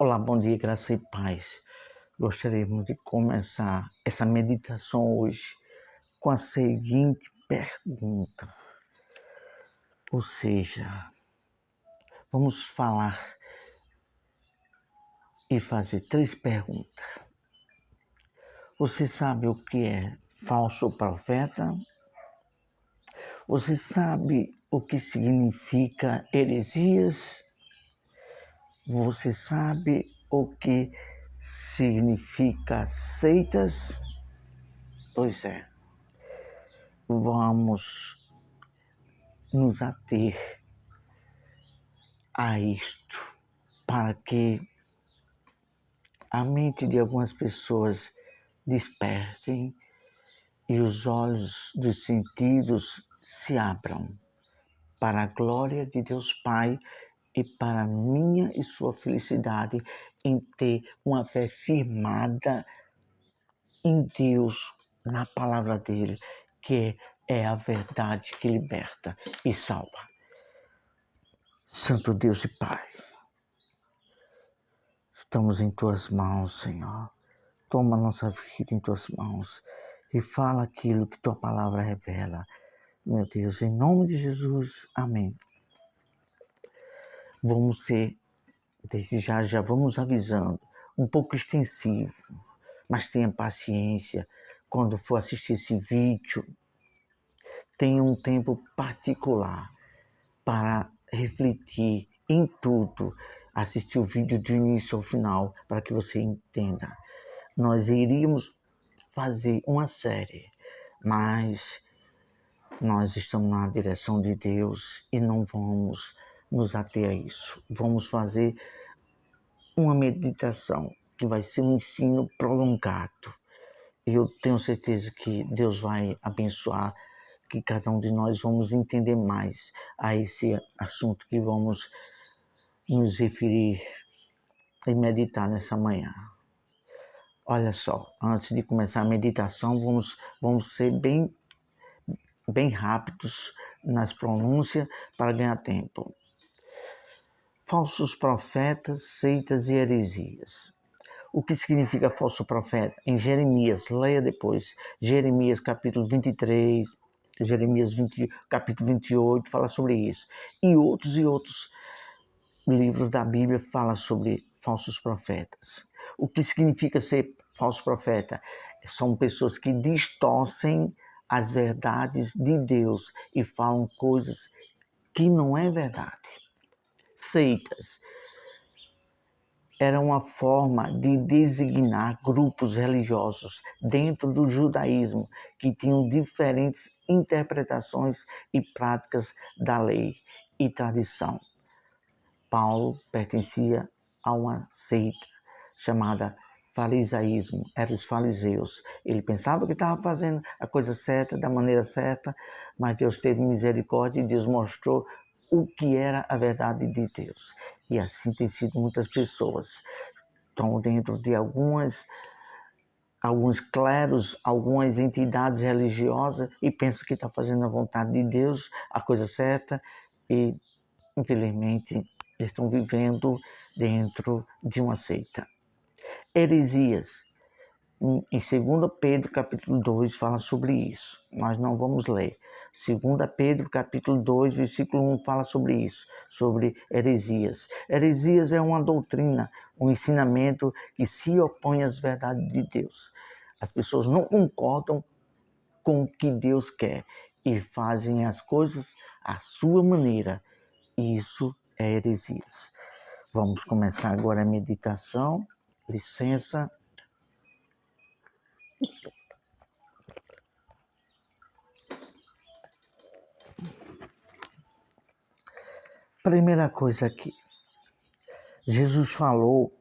Olá, bom dia, graça e paz. Gostaríamos de começar essa meditação hoje com a seguinte pergunta. Ou seja, vamos falar e fazer 3 perguntas. Você sabe o que é falso profeta? Você sabe o que significa heresias? Você sabe o que significa seitas? Pois é, vamos nos ater a isto para que a mente de algumas pessoas despertem e os olhos dos sentidos se abram para a glória de Deus Pai e para a minha e sua felicidade em ter uma fé firmada em Deus, na palavra dele, que é a verdade que liberta e salva. Santo Deus e Pai, estamos em Tuas mãos, Senhor. Toma nossa vida em Tuas mãos e fala aquilo que Tua palavra revela. Meu Deus, em nome de Jesus, amém. Vamos ser, desde já vamos avisando, um pouco extensivo, mas tenha paciência quando for assistir esse vídeo. Tenha um tempo particular para refletir em tudo, assistir o vídeo do início ao final, para que você entenda. Nós iríamos fazer uma série, mas nós estamos na direção de Deus e não vamos nos ater a isso. Vamos fazer uma meditação que vai ser um ensino prolongado. Eu tenho certeza que Deus vai abençoar, que cada um de nós vamos entender mais a esse assunto que vamos nos referir e meditar nessa manhã. Olha só, antes de começar a meditação, vamos ser bem rápidos nas pronúncias para ganhar tempo. Falsos profetas, seitas e heresias. O que significa falso profeta? Em Jeremias, leia depois, Jeremias capítulo 23, Jeremias capítulo 28, fala sobre isso. E outros livros da Bíblia falam sobre falsos profetas. O que significa ser falso profeta? São pessoas que distorcem as verdades de Deus e falam coisas que não é verdade. Seitas era uma forma de designar grupos religiosos dentro do judaísmo que tinham diferentes interpretações e práticas da lei e tradição. Paulo pertencia a uma seita chamada farisaísmo, eram os fariseus. Ele pensava que estava fazendo a coisa certa, da maneira certa, mas Deus teve misericórdia e Deus mostrou o que era a verdade de Deus. E assim tem sido muitas pessoas. Estão dentro de alguns cleros, algumas entidades religiosas e pensam que está fazendo a vontade de Deus, a coisa certa, e infelizmente estão vivendo dentro de uma seita. Heresias. Em 2 Pedro capítulo 2 fala sobre isso. Nós não vamos ler. 2 Pedro capítulo 2 versículo 1 fala sobre isso, sobre heresias. Heresias é uma doutrina, um ensinamento que se opõe às verdades de Deus. As pessoas não concordam com o que Deus quer e fazem as coisas à sua maneira. Isso é heresias. Vamos começar agora a meditação. Licença. Primeira coisa aqui. Jesus falou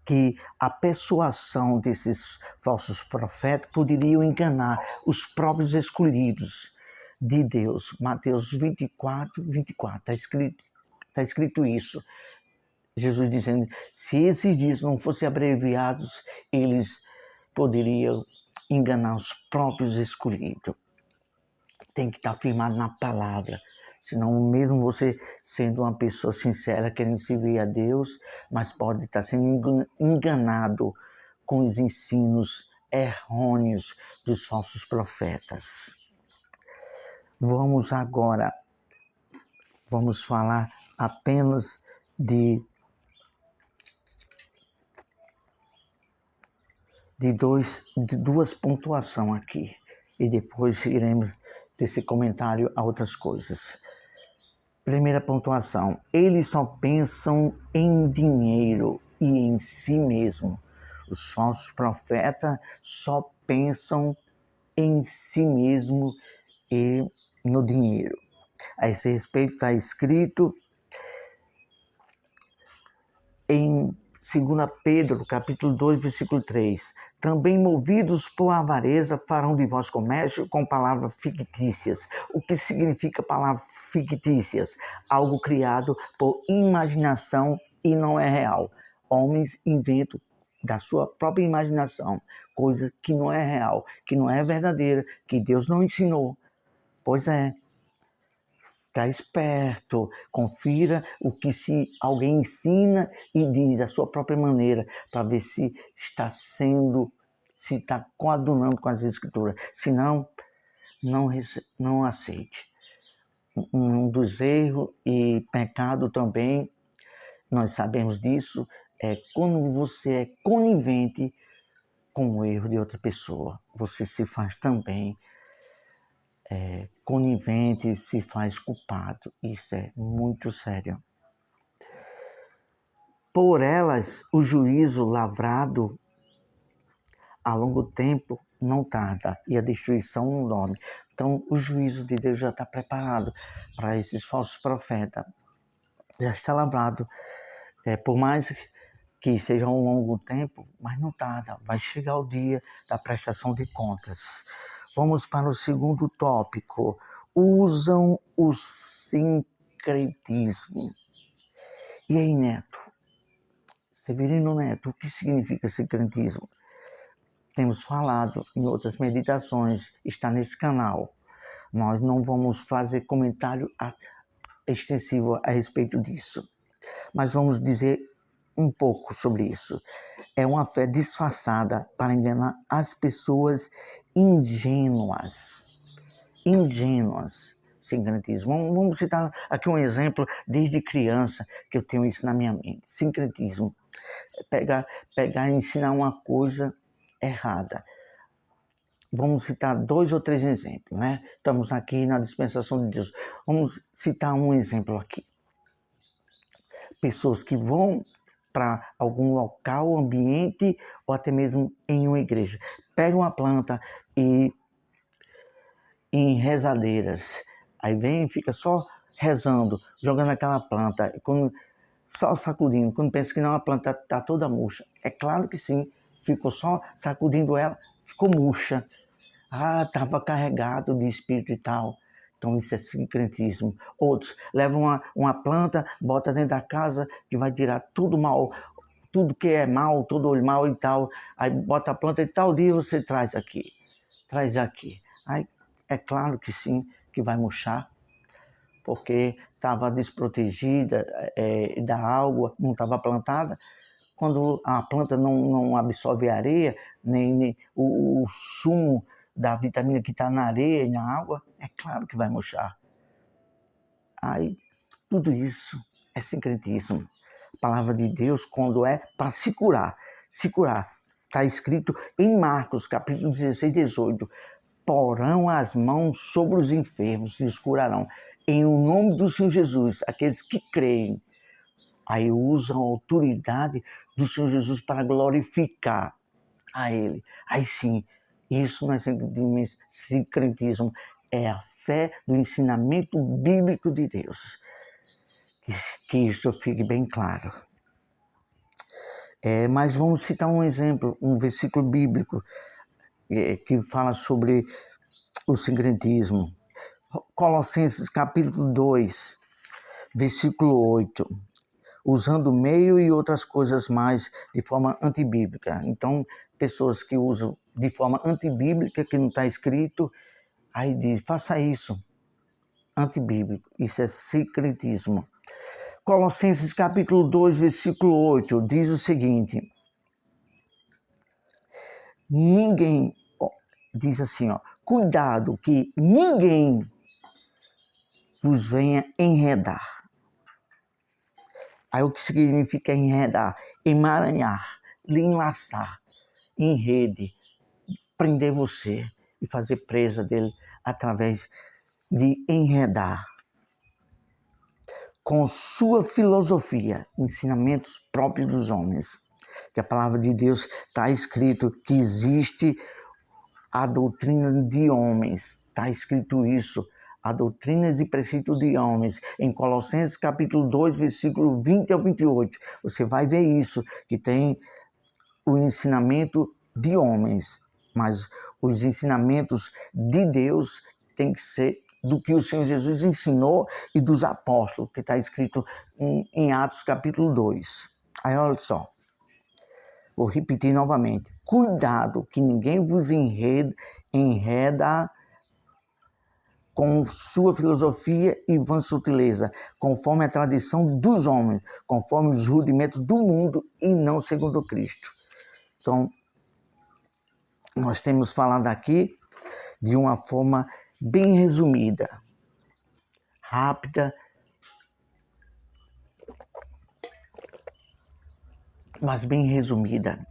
que a persuasão desses falsos profetas poderiam enganar os próprios escolhidos de Deus. Mateus 24, está escrito isso. Jesus dizendo, se esses dias não fossem abreviados, eles poderiam enganar os próprios escolhidos. Tem que estar firmado na palavra. Senão, mesmo você sendo uma pessoa sincera, querendo servir a Deus, mas pode estar sendo enganado com os ensinos errôneos dos falsos profetas. Vamos falar apenas de duas pontuações aqui. E depois iremos desse comentário a outras coisas. Primeira pontuação. Eles só pensam em dinheiro e em si mesmo. Os falsos profetas só pensam em si mesmo e no dinheiro. A esse respeito está escrito em 2 Pedro, capítulo 2, versículo 3. Também movidos por avareza farão de vós comércio com palavras fictícias. O que significa palavras fictícias? Algo criado por imaginação e não é real. Homens inventam da sua própria imaginação coisa que não é real, que não é verdadeira, que Deus não ensinou. Pois é. Ficar esperto, confira o que se alguém ensina e diz da sua própria maneira, para ver se está coadunando com as escrituras. Se não, não aceite. Um dos erros e pecado também, nós sabemos disso, é quando você é conivente com o erro de outra pessoa. Você se faz também conivente, se faz culpado. Isso é muito sério. Por elas, o juízo lavrado a longo tempo não tarda e a destruição não dorme. Então, o juízo de Deus já está preparado para esses falsos profetas. Já está lavrado. Por mais que seja um longo tempo, mas não tarda. Vai chegar o dia da prestação de contas. Vamos para o segundo tópico. Usam o sincretismo. E aí, Neto? Severino Neto, o que significa sincretismo? Temos falado em outras meditações, está nesse canal. Nós não vamos fazer comentário extensivo a respeito disso, mas vamos dizer um pouco sobre isso. É uma fé disfarçada para enganar as pessoas ingênuas. Sincretismo. Vamos citar aqui um exemplo desde criança que eu tenho isso na minha mente. Sincretismo. Pegar e ensinar uma coisa errada. Vamos citar 2 ou 3 exemplos, né? Estamos aqui na dispensação de Deus. Vamos citar um exemplo aqui. Pessoas que vão para algum local, ambiente, ou até mesmo em uma igreja. Pegam uma planta e em rezadeiras. Aí vem e fica só rezando, jogando aquela planta, só sacudindo. Quando pensa que não, a planta está toda murcha. É claro que sim, ficou só sacudindo ela, ficou murcha. Estava carregado de espírito e tal. Então isso é sincretismo. Outros levam uma planta, bota dentro da casa, que vai tirar tudo mal, tudo que é mal, todo olho mal e tal. Aí bota a planta e tal dia você traz aqui. Aí é claro que sim, que vai murchar, porque estava desprotegida da água, não estava plantada. Quando a planta não absorve a areia, nem o sumo da vitamina que está na areia e na água, é claro que vai murchar. Aí, tudo isso é sincretismo. A palavra de Deus, quando é para se curar. Está escrito em Marcos, capítulo 16, 18. Porão as mãos sobre os enfermos e os curarão. Em o nome do Senhor Jesus, aqueles que creem, aí usam a autoridade do Senhor Jesus para glorificar a Ele. Aí sim, isso não é sincretismo, é a fé do ensinamento bíblico de Deus. Que isso fique bem claro. Mas vamos citar um exemplo, um versículo bíblico que fala sobre o sincretismo. Colossenses capítulo 2, versículo 8. Usando meio e outras coisas mais de forma antibíblica. Então, pessoas que usam de forma antibíblica, que não está escrito, aí diz, faça isso. antibíblico, isso é sincretismo. Colossenses capítulo 2, versículo 8, diz o seguinte: ninguém, diz assim, cuidado que ninguém vos venha enredar. Aí o que significa enredar? Emaranhar, lhe enlaçar em rede, prender você e fazer presa dele através de enredar. Com sua filosofia, ensinamentos próprios dos homens. Que a palavra de Deus está escrito que existe a doutrina de homens. Está escrito isso. A doutrina e preceitos de homens. Em Colossenses capítulo 2, versículo 20 ao 28. Você vai ver isso, que tem o ensinamento de homens. Mas os ensinamentos de Deus têm que ser do que o Senhor Jesus ensinou e dos apóstolos, que está escrito em Atos capítulo 2. Aí olha só, vou repetir novamente. Cuidado que ninguém vos enreda com sua filosofia e vã sutileza, conforme a tradição dos homens, conforme os rudimentos do mundo e não segundo Cristo. Então, nós temos falado aqui de uma forma bem resumida, rápida, mas bem resumida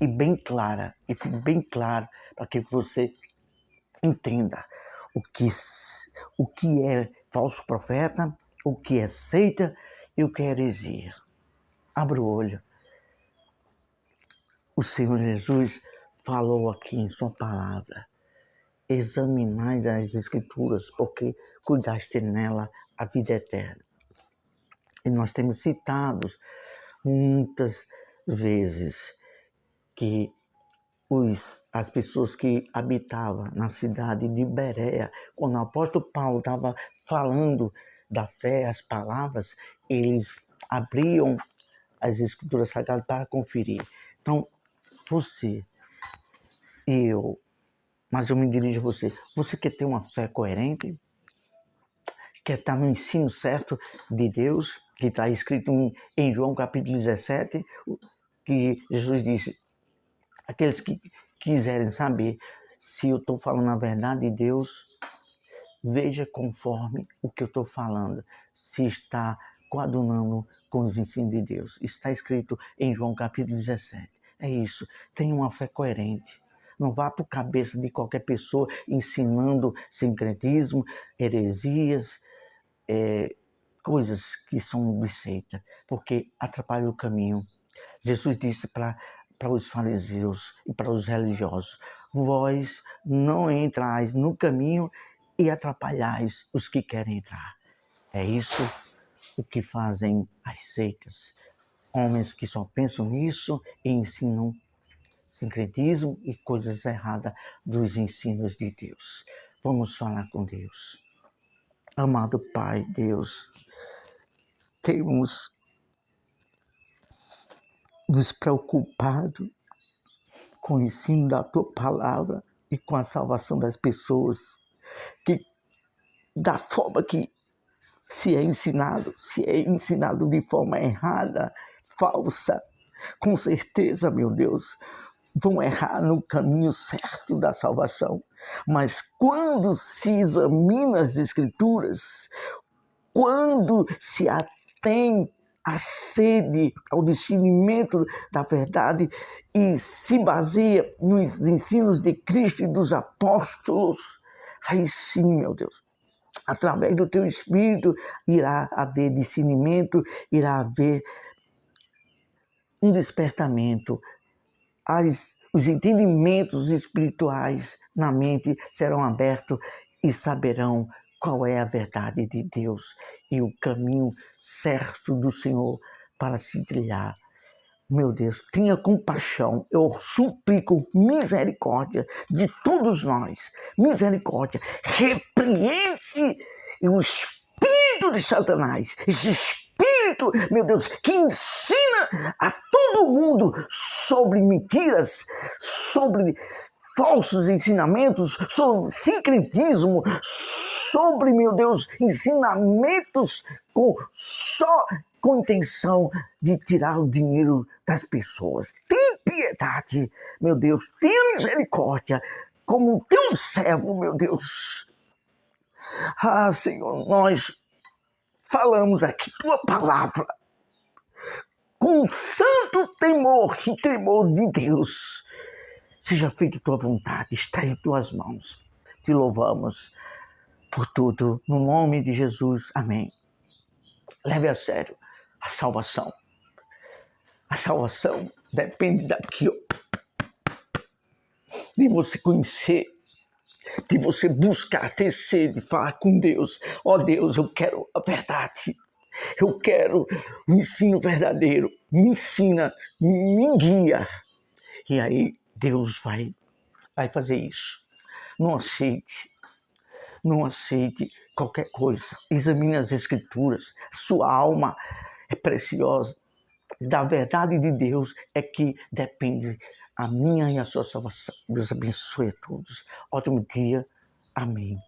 e bem clara, e fique bem claro para que você entenda o que é falso profeta, o que é seita e o que é heresia. Abra o olho. O Senhor Jesus falou aqui em sua palavra: examinai as Escrituras, porque cuidaste nela a vida eterna. E nós temos citado muitas vezes que as pessoas que habitavam na cidade de Bereia, quando o apóstolo Paulo estava falando da fé, as palavras, eles abriam as Escrituras Sagradas para conferir. Então, você e eu, mas eu me dirijo a você, você quer ter uma fé coerente? Quer estar no ensino certo de Deus, que está escrito em João capítulo 17, que Jesus disse: aqueles que quiserem saber se eu estou falando a verdade de Deus, veja conforme o que eu estou falando, se está coadunando com os ensinos de Deus. Está escrito em João capítulo 17. É isso, tenha uma fé coerente. Não vá para a cabeça de qualquer pessoa ensinando sincretismo, heresias, coisas que são de seita, porque atrapalham o caminho. Jesus disse para os fariseus e para os religiosos: vós não entrais no caminho e atrapalhais os que querem entrar. É isso o que fazem as seitas. Homens que só pensam nisso e ensinam sincretismo e coisas erradas dos ensinos de Deus. Vamos falar com Deus. Amado Pai, Deus, temos nos preocupado com o ensino da Tua Palavra e com a salvação das pessoas, que da forma que se é ensinado de forma errada, falsa, com certeza, meu Deus, vão errar no caminho certo da salvação. Mas quando se examina as Escrituras, quando se atém a sede ao discernimento da verdade e se baseia nos ensinos de Cristo e dos apóstolos, aí sim, meu Deus, através do Teu Espírito irá haver discernimento, irá haver um despertamento. Os entendimentos espirituais na mente serão abertos e saberão qual é a verdade de Deus e o caminho certo do Senhor para se trilhar. Meu Deus, tenha compaixão, eu suplico misericórdia de todos nós, misericórdia, repreende o espírito de Satanás, esse espírito, meu Deus, que ensina a todo mundo sobre mentiras, sobre falsos ensinamentos, sobre sincretismo, sobre, meu Deus, ensinamentos só com intenção de tirar o dinheiro das pessoas. Tem piedade, meu Deus, tenha misericórdia, como teu servo, meu Deus. Ah, Senhor, nós falamos aqui tua palavra com santo temor e tremor de Deus. Seja feita tua vontade, está em tuas mãos. Te louvamos por tudo, no nome de Jesus. Amém. Leve a sério a salvação. A salvação depende daqui, de você conhecer, de você buscar, ter sede, falar com Deus. Ó Deus, eu quero a verdade. Eu quero o ensino verdadeiro. Me ensina, me guia. E aí Deus vai fazer isso. Não aceite qualquer coisa. Examine as Escrituras. Sua alma é preciosa. Da verdade de Deus é que depende a minha e a sua salvação. Deus abençoe a todos. Ótimo dia. Amém.